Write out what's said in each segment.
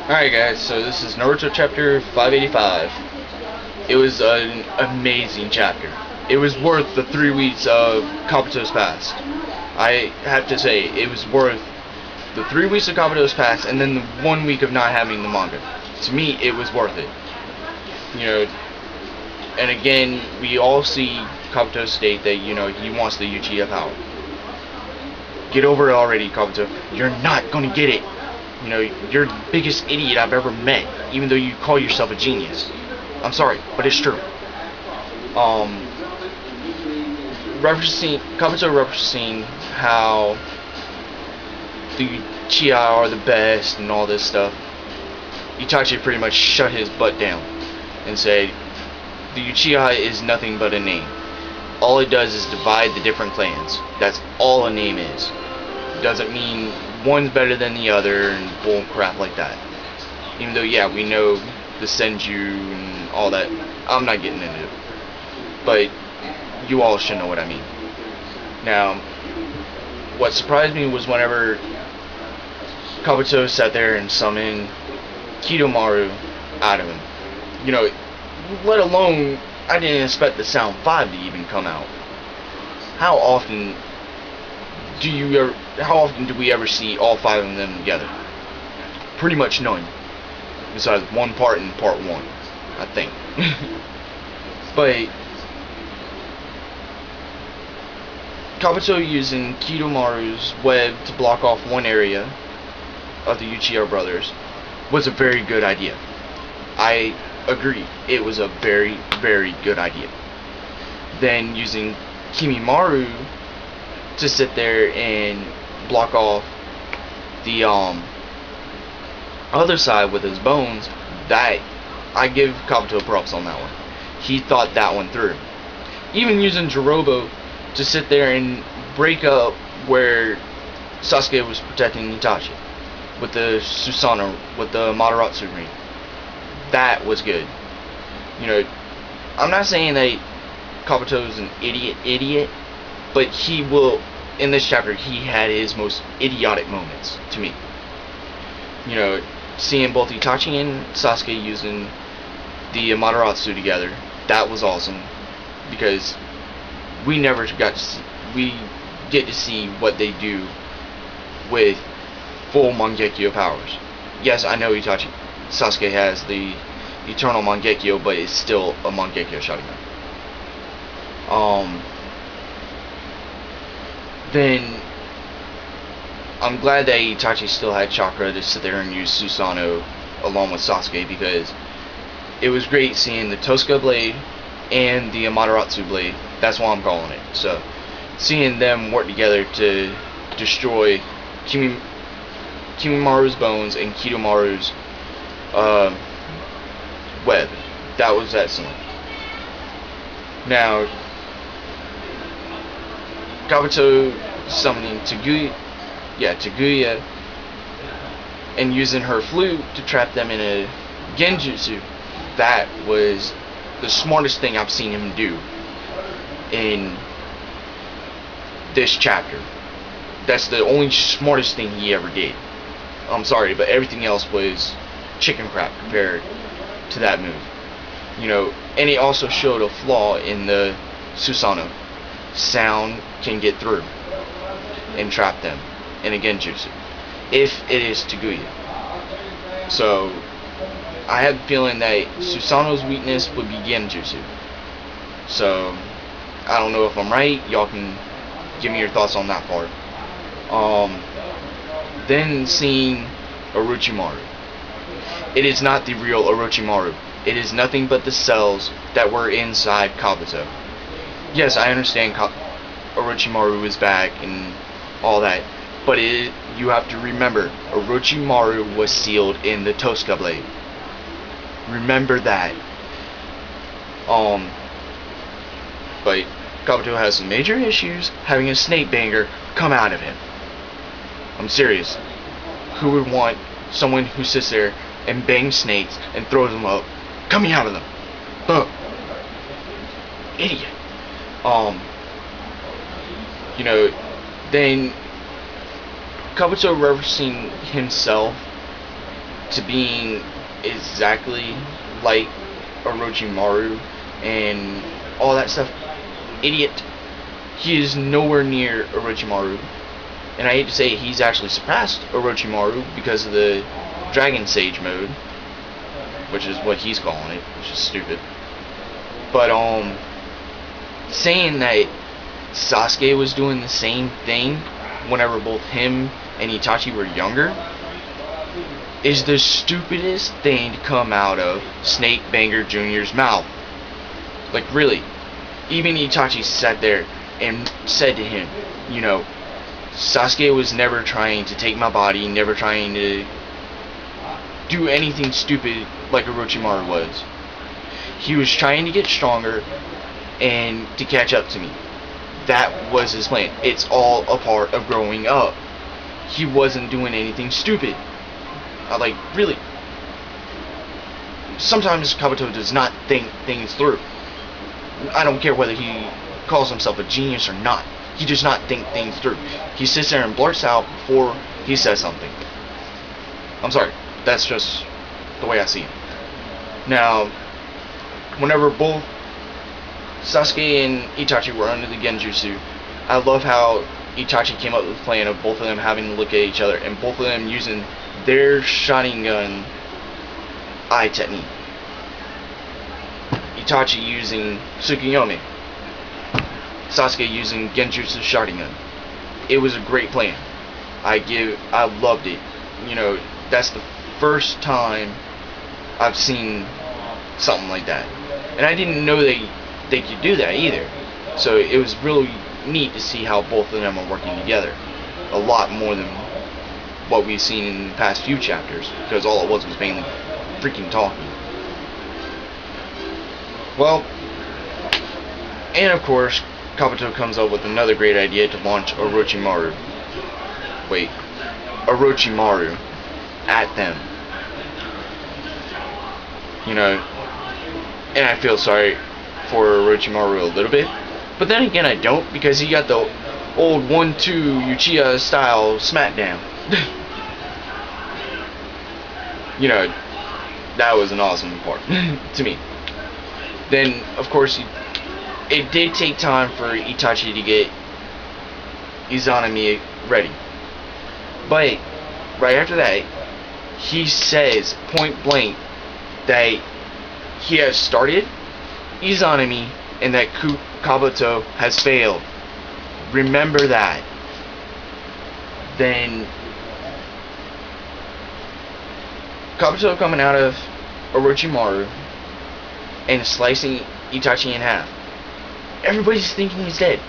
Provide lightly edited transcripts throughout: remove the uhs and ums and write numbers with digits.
Alright guys, so this is Naruto Chapter 585. It was an amazing chapter. It was worth the 3 weeks of Kabuto's past. I have to say, it was worth the 3 weeks of Kabuto's past and then the 1 week of not having the manga. To me, it was worth it. You know, and again, we all see Kabuto state that, he wants the Uchiha power. Get over it already, Kabuto. You're not gonna get it. You're the biggest idiot I've ever met, even though you call yourself a genius. I'm sorry, but it's true. Kabuto referencing how the Uchiha are the best and all this stuff. Itachi pretty much shut his butt down and said, the Uchiha is nothing but a name. All it does is divide the different clans. That's all a name is. Doesn't mean one's better than the other and bull crap like that. Even though, yeah, we know the Senju and all that. I'm not getting into it. But you all should know what I mean. Now, what surprised me was whenever Kabuto sat there and summoned Kidomaru out of him. Let alone, I didn't expect the Sound 5 to even come out. How often do we ever see all 5 of them together? Pretty much none. Besides one part in part 1, I think. But Kabuto using Kidomaru's web to block off one area of the Uchiha brothers was a very good idea. I agree. It was a very, very good idea. Then using Kimimaru to sit there and block off the other side with his bones, that I give Kabuto props on that one. He thought that one through. Even using Jirobo to sit there and break up where Sasuke was protecting Itachi with the Susanoo, with the Mataratsu ring. That was good. I'm not saying that Kabuto's an idiot, but he will, in this chapter, he had his most idiotic moments, to me. Seeing both Itachi and Sasuke using the Mataratsu together, that was awesome, because we never got to see, we get to see what they do with full Mangekyo powers. Yes, I know Sasuke has the Eternal Mangekyo, but it's still a Mangekyo Sharingan. Then I'm glad that Itachi still had chakra to sit there and use Susanoo along with Sasuke, because it was great seeing the Tosca blade and the Amaterasu blade. That's what I'm calling it. So seeing them work together to destroy Kimimaru's bones and Kidomaru's web, that was excellent. Now, Kabuto summoning Taguya, and using her flute to trap them in a genjutsu. That was the smartest thing I've seen him do in this chapter. That's the only smartest thing he ever did. I'm sorry, but everything else was chicken crap compared to that move. And it also showed a flaw in the Susanoo. Sound can get through and trap them in a genjutsu if it is Taguya. So I have a feeling that Susanoo's weakness would be genjutsu. So I don't know if I'm right. Y'all can give me your thoughts on that part. Then seeing Orochimaru. It is not the real Orochimaru. It is nothing but the cells that were inside Kabuto. Yes, I understand Orochimaru is back and all that, but you have to remember, Orochimaru was sealed in the Tosca blade. Remember that. But Kabuto has some major issues having a snake banger come out of him. I'm serious. Who would want someone who sits there and bangs snakes and throws them up coming out of them? Idiot. Then Kabuto referencing himself to being exactly like Orochimaru and all that stuff, idiot. He is nowhere near Orochimaru. And I hate to say it, he's actually surpassed Orochimaru because of the Dragon Sage mode, which is what he's calling it, which is stupid. But saying that Sasuke was doing the same thing whenever both him and Itachi were younger is the stupidest thing to come out of Snake Banger Jr.'s mouth. Like, really. Even Itachi sat there and said to him, you know, Sasuke was never trying to take my body, never trying to do anything stupid like Orochimaru was. He was trying to get stronger and to catch up to me. That was his plan. It's all a part of growing up. He wasn't doing anything stupid. Like, really. Sometimes Kabuto does not think things through. I don't care whether he calls himself a genius or not. He does not think things through. He sits there and blurts out before he says something. I'm sorry. That's just the way I see it. Now, whenever both Sasuke and Itachi were under the Genjutsu, I love how Itachi came up with the plan of both of them having to look at each other and both of them using their Sharingan eye technique. Itachi using Tsukuyomi, Sasuke using Genjutsu Sharingan. It was a great plan. I loved it. You know, that's the first time I've seen something like that. And I didn't know they could do that either. So it was really neat to see how both of them are working together. A lot more than what we've seen in the past few chapters, because all it was mainly freaking talking. Well, and of course, Kabuto comes up with another great idea to launch Orochimaru at them. You know, and I feel sorry for Orochimaru a little bit, but then again I don't, because he got the old 1-2 Uchiha style smackdown. You know, that was an awesome part to me. Then, of course, it did take time for Itachi to get Izanami ready. But, right after that, he says point blank that he has started Izanami and that Kabuto has failed. Remember that. Then Kabuto coming out of Orochimaru and slicing Itachi in half. Everybody's thinking he's dead.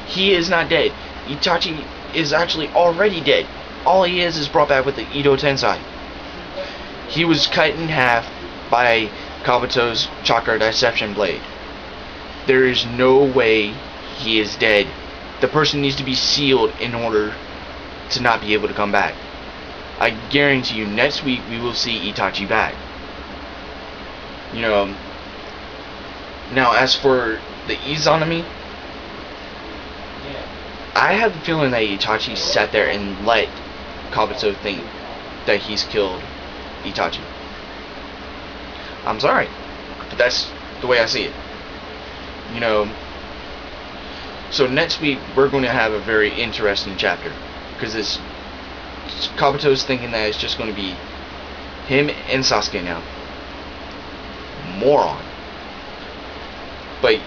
He is not dead. Itachi is actually already dead. All he is brought back with the Edo Tensei. He was cut in half by Kabuto's chakra dissection blade. There is no way he is dead. The person needs to be sealed in order to not be able to come back. I guarantee you next week we will see Itachi back. You know, now as for the Izanami, I have the feeling that Itachi sat there and let Kabuto think that he's killed Itachi. I'm sorry, but that's the way I see it. You know, so next week we're going to have a very interesting chapter, because Kabuto's thinking that it's just going to be him and Sasuke now. Moron. But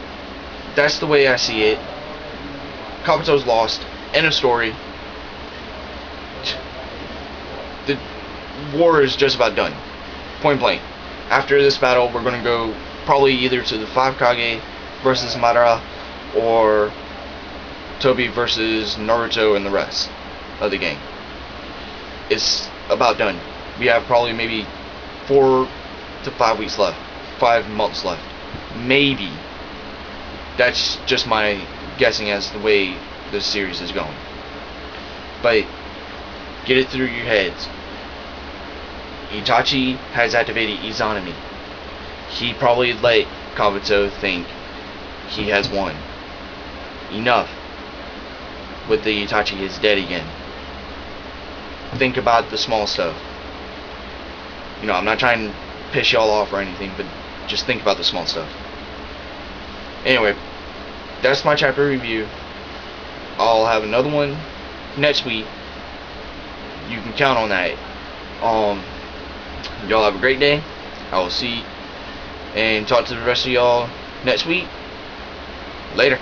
that's the way I see it. Kabuto's lost. End of story. The war is just about done. Point blank. After this battle, we're going to go probably either to the 5 Kage versus Madara, or Tobi versus Naruto and the rest of the gang. It's about done. We have probably maybe 4 to 5 weeks left. 5 months left. Maybe. That's just my guessing as the way this series is going. But get it through your heads. Itachi has activated Izanami. He probably let Kabuto think he has won. Enough with the Itachi is dead again. Think about the small stuff. You know, I'm not trying to piss y'all off or anything, but just think about the small stuff. Anyway, that's my chapter review. I'll have another one next week. You can count on that. Y'all have a great day. I will see and talk to the rest of y'all next week. Later.